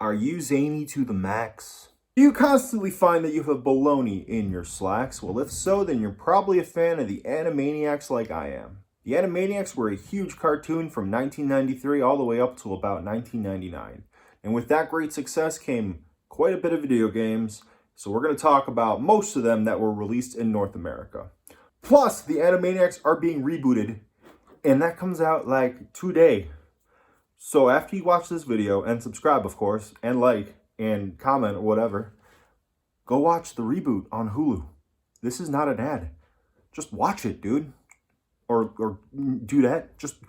Are you zany to the max? Do you constantly find that you have baloney in your slacks? Well, if so, then you're probably a fan of the Animaniacs like I am. The Animaniacs were a huge cartoon from 1993 all the way up to about 1999. And with that great success came quite a bit of video games, so we're going to talk about most of them that were released in North America. Plus, the Animaniacs are being rebooted, and that comes out like today. So after you watch this video, and subscribe of course, and like, and comment or whatever, go watch the reboot on Hulu. This is not an ad. Just watch it, dude. Or do that. Just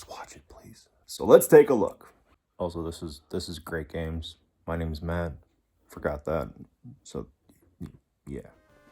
watch it, please. So let's take a look. Also, this is Great Games. My name is Matt. Forgot that. So yeah.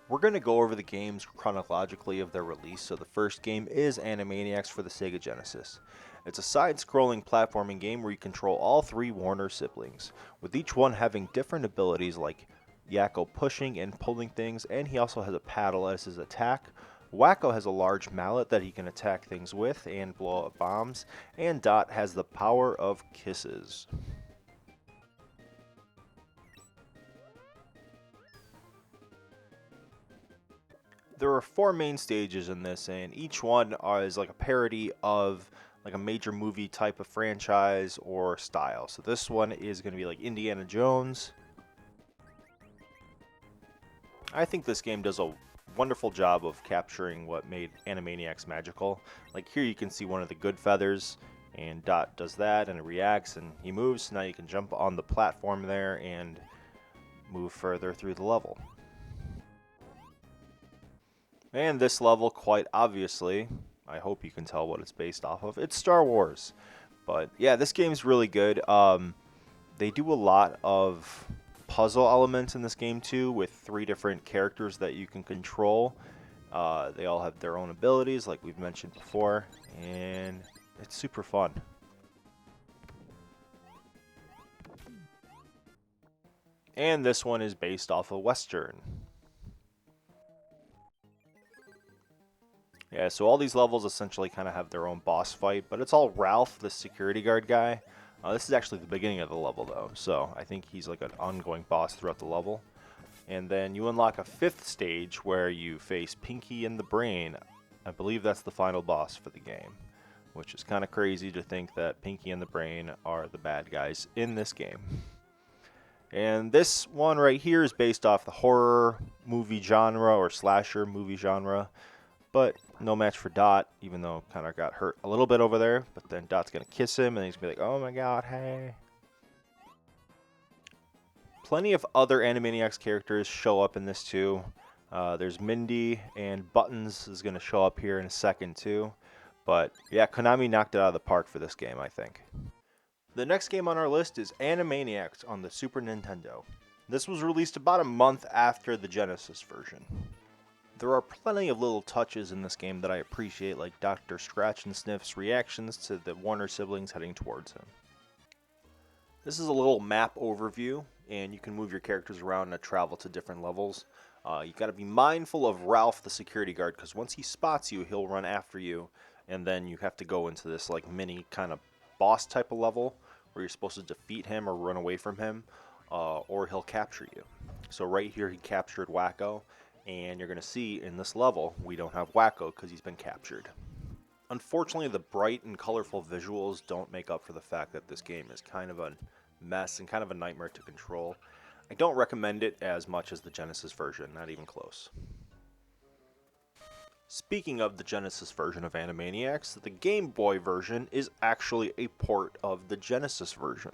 We're going to go over the games chronologically of their release. So the first game is Animaniacs for the Sega Genesis. It's a side-scrolling platforming game where you control all three Warner siblings, with each one having different abilities like Yakko pushing and pulling things, and he also has a paddle as his attack. Wacko has a large mallet that he can attack things with and blow up bombs, and Dot has the power of kisses. There are 4 main stages in this, and each one is like a parody of like a major movie type of franchise or style. So this one is going to be like Indiana Jones. I think this game does a wonderful job of capturing what made Animaniacs magical. Like here you can see one of the good feathers, and Dot does that and it reacts and he moves. So now you can jump on the platform there and move further through the level. And this level, quite obviously, I hope you can tell what it's based off of. It's Star Wars. But yeah, this game's really good. They do a lot of puzzle elements in this game too, with 3 different characters that you can control. They all have their own abilities, like we've mentioned before, and it's super fun. And this one is based off a Western. Yeah, so all these levels essentially kind of have their own boss fight, but it's all Ralph, the security guard guy. This is actually the beginning of the level, though, so I think he's like an ongoing boss throughout the level. And then you unlock a 5th stage where you face Pinky and the Brain. I believe that's the final boss for the game, which is kind of crazy to think that Pinky and the Brain are the bad guys in this game. And this one right here is based off the horror movie genre or slasher movie genre. But no match for Dot, even though kind of got hurt a little bit over there. But then Dot's going to kiss him, and he's going to be like, oh my god, hey. Plenty of other Animaniacs characters show up in this too. There's Mindy, and Buttons is going to show up here in a second too. But yeah, Konami knocked it out of the park for this game, I think. The next game on our list is Animaniacs on the Super Nintendo. This was released about a month after the Genesis version. There are plenty of little touches in this game that I appreciate, like Dr. Scratch and Sniff's reactions to the Warner siblings heading towards him. This is a little map overview, and you can move your characters around and travel to different levels. You got to be mindful of Ralph, the security guard, because once he spots you, he'll run after you, and then you have to go into this like mini kind of boss type of level where you're supposed to defeat him or run away from him, or he'll capture you. So right here, he captured Wacko. And you're going to see in this level, we don't have Wacko because he's been captured. Unfortunately, the bright and colorful visuals don't make up for the fact that this game is kind of a mess and kind of a nightmare to control. I don't recommend it as much as the Genesis version, not even close. Speaking of the Genesis version of Animaniacs, the Game Boy version is actually a port of the Genesis version.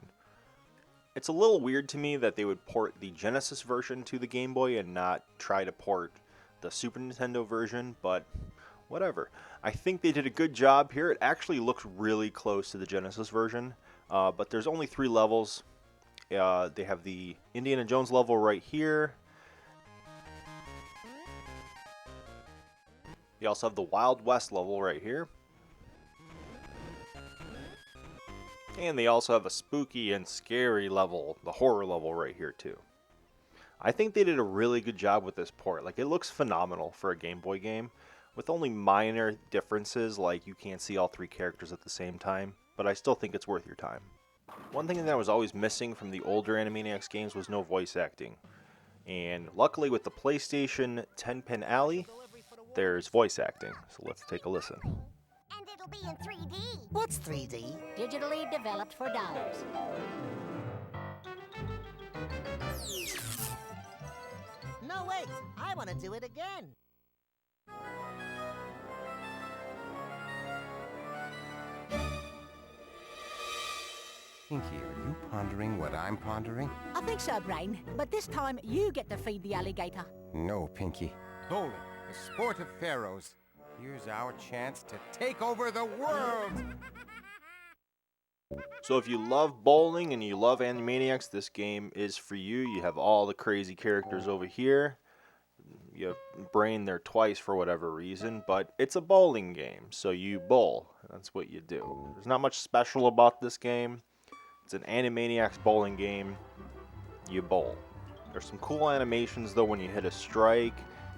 It's a little weird to me that they would port the Genesis version to the Game Boy and not try to port the Super Nintendo version, but whatever. I think they did a good job here. It actually looks really close to the Genesis version, but there's only 3 levels. They have the Indiana Jones level right here. They also have the Wild West level right here. And they also have a spooky and scary level, the horror level right here too. I think they did a really good job with this port. Like, it looks phenomenal for a Game Boy game, with only minor differences, like you can't see all 3 characters at the same time, but I still think it's worth your time. One thing that was always missing from the older Animaniacs games was no voice acting. And luckily with the PlayStation 10-pin Alley, there's voice acting. So let's take a listen. And it'll be in 3D. What's 3D? Digitally developed for dollars. No, wait. I want to do it again. Pinky, are you pondering what I'm pondering? I think so, Brain. But this time, you get to feed the alligator. No, Pinky. Bowling, the sport of pharaohs. Here's our chance to take over the world! So if you love bowling and you love Animaniacs, this game is for you. You have all the crazy characters over here. You have Brain there twice for whatever reason, but it's a bowling game, so you bowl. That's what you do. There's not much special about this game. It's an Animaniacs bowling game. You bowl. There's some cool animations though when you hit a strike,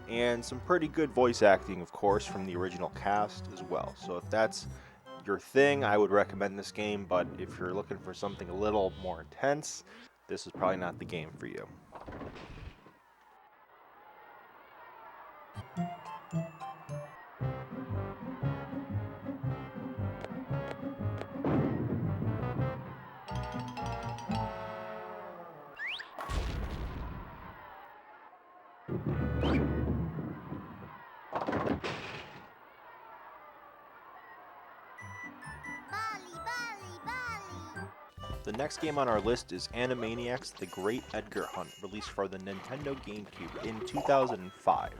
and some pretty good voice acting, of course, from the original cast as well. So if that's your thing, I would recommend this game, but if you're looking for something a little more intense, this is probably not the game for you. The next game on our list is Animaniacs: The Great Edgar Hunt, released for the Nintendo GameCube in 2005.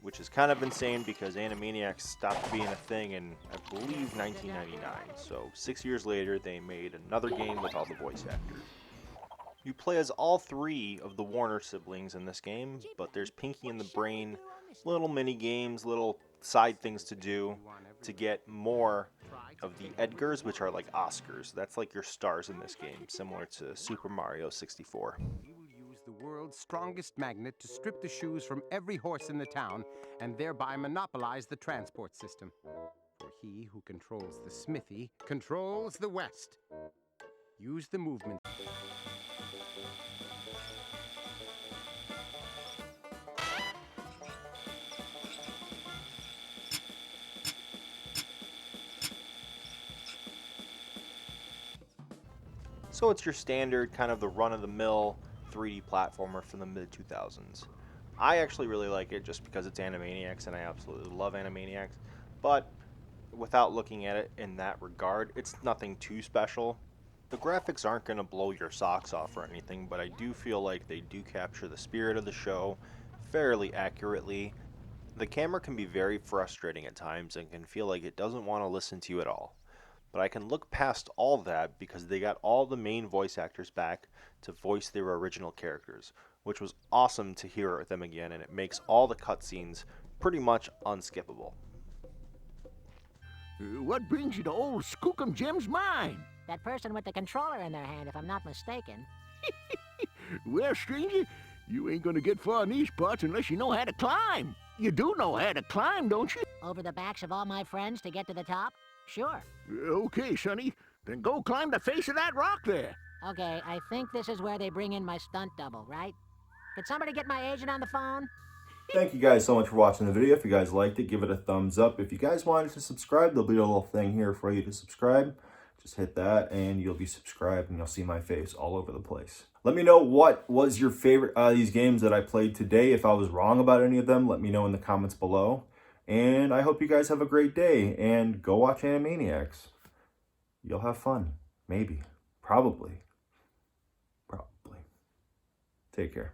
Which is kind of insane because Animaniacs stopped being a thing in, I believe, 1999. So 6 years later, they made another game with all the voice actors. You play as all three of the Warner siblings in this game, but there's Pinky and the Brain, little mini games, little side things to do to get more of the Edgars, which are like Oscars. That's like your stars in this game, similar to Super Mario 64. We will use the world's strongest magnet to strip the shoes from every horse in the town and thereby monopolize the transport system. For he who controls the smithy controls the West. Use the movement. So it's your standard kind of the run-of-the-mill 3D platformer from the mid-2000s. I actually really like it just because it's Animaniacs and I absolutely love Animaniacs, but without looking at it in that regard, it's nothing too special. The graphics aren't going to blow your socks off or anything, but I do feel like they do capture the spirit of the show fairly accurately. The camera can be very frustrating at times and can feel like it doesn't want to listen to you at all. But I can look past all that because they got all the main voice actors back to voice their original characters, which was awesome to hear them again, and it makes all the cutscenes pretty much unskippable. What brings you to old Skookum Jim's mine? That person with the controller in their hand, if I'm not mistaken. Well, stranger, you ain't gonna get far in these parts unless you know how to climb. You do know how to climb, don't you? Over the backs of all my friends to get to the top? Sure. Okay, Sonny. Then go climb the face of that rock there. Okay, I think this is where they bring in my stunt double, right? Could somebody get my agent on the phone? Thank you guys so much for watching the video. If you guys liked it, give it a thumbs up. If you guys wanted to subscribe, there'll be a little thing here for you to subscribe. Just hit that and you'll be subscribed and you'll see my face all over the place. Let me know what was your favorite out of these games that I played today. If I was wrong about any of them, let me know in the comments below. And I hope you guys have a great day and go watch Animaniacs. You'll have fun. Maybe. Probably. Take care.